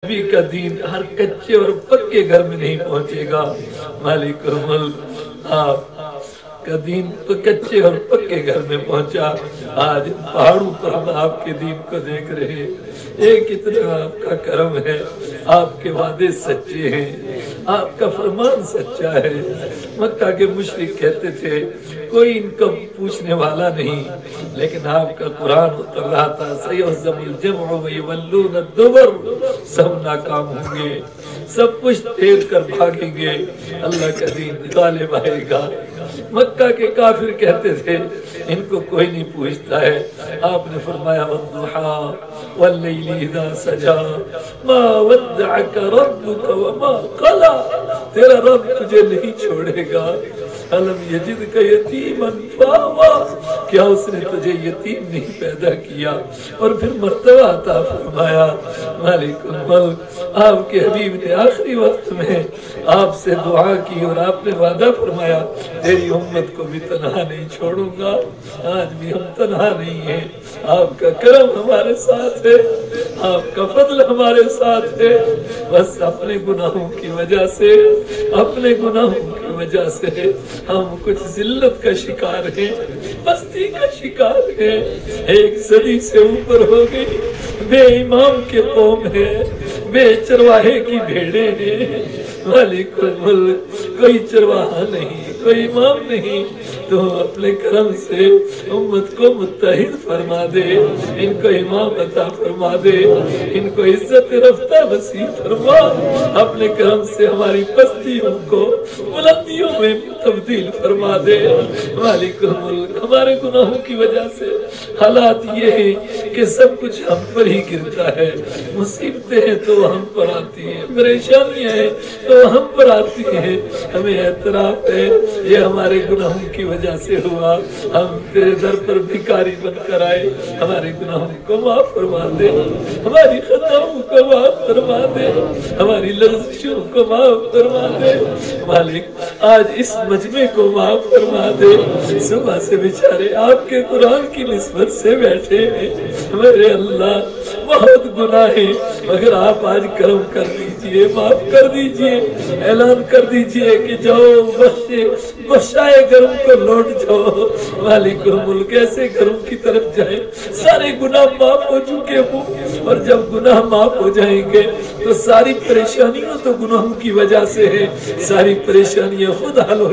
نبی کا دین ہر کچے اور پکے گھر میں نہیں پہنچے گا۔ مالک الملک آپ کا دین تو کچے اور پکے گھر میں پہنچا۔ آج پہاڑوں پر ہم آپ کے دین کو دیکھ رہے ہیں۔ ایک اتنا آپ کا کرم ہے، آپ کے وعدے سچے ہیں، آپ کا فرمان سچا ہے۔ مکہ کے مشرک کہتے تھے کوئی ان کو پوچھنے والا نہیں، لیکن آپ کا قرآن اتر رہا تھا سَيُهْزَمُ الْجَمْعُ وَيُوَلُّونَ الدُّبُرَ، سب ناکام ہوں گے، سب کچھ پھیر کر بھاگیں گے، اللہ کا دین غالب آئے گا۔ مکہ کے کافر کہتے تھے ان کو کوئی نہیں پوچھتا ہے، آپ نے فرمایا وَالضُّحَىٰ وَاللَّيْلِ إِذَا سَجَىٰ مَا وَدَّعَكَ رَبُّكَ وَمَا قَلَىٰ، تیرا رب تجھے نہیں چھوڑے گا۔ أَلَمْ يَجِدْكَ يَتِيمًا فَآوَىٰ، کیا اس نے تجھے یتیم نہیں پیدا کیا اور پھر مرتبہ عطا فرمایا۔ مالک الملک آپ کے حبیب نے آخری وقت میں آپ سے دعا کی اور آپ نے وعدہ فرمایا تیری امت کو بھی تنہا نہیں چھوڑوں گا۔ آج بھی ہم تنہا نہیں ہیں، آپ کا کرم ہمارے ساتھ ہے، آپ کا فضل ہمارے ساتھ ہے۔ بس اپنے گناہوں کی وجہ سے، اپنے گناہوں کی وجہ سے ہم کچھ ذلت کا شکار ہیں، پستی کا شکار ہیں۔ ایک صدی سے اوپر ہو گئی، بے امام کے قوم ہے، بے چرواہے کی بھیڑیں ہیں۔ مالک الملک کوئی چرواہا نہیں، کوئی امام نہیں، تو اپنے کرم سے امت کو متحد فرما دے، ان کو امام عطا فرما دے، ان کو عزت رفتہ نصیب فرما، اپنے کرم سے ہماری پستیوں کو بلندیوں میں تبدیل فرما دے۔ مالک الملک ہمارے گناہوں کی وجہ سے حالات یہ ہیں کہ سب کچھ ہم پر ہی گرتا ہے، مصیبتیں ہیں تو ہم پر آتی ہیں، پریشانیاں ہیں تو ہم پر آتی ہیں۔ ہمیں اعتراف ہے یہ ہمارے گناہوں کی وجہ سے ہوا، ہم تیرے در پر بھکاری بن کر آئے، ہمارے گناہوں کو معاف فرما دے، ہماری خطاؤں کو معاف فرما دے، ہماری لغزشوں کو معاف فرما دے۔ مالک آج اس مجمع کو معاف فرما دے، صبح سے بیچارے آپ کے قرآن کی نسبت سے بیٹھے ہیں، میرے اللہ بہت گناہ ہیں، مگر آپ آج کرم کر دیجئے، معاف کر دیجئے، اعلان کر دیجئے کہ جاؤ بخشائے گرم کو لوٹ جاؤ۔ مالک الملک ایسے گرم کی طرف جائیں سارے گناہ معاف ہو چکے ہوں، اور جب گناہ معاف ہو جائیں گے تو ساری پریشانیاں تو گناہوں کی وجہ سے ہے، ساری پریشانیاں خود حل ہو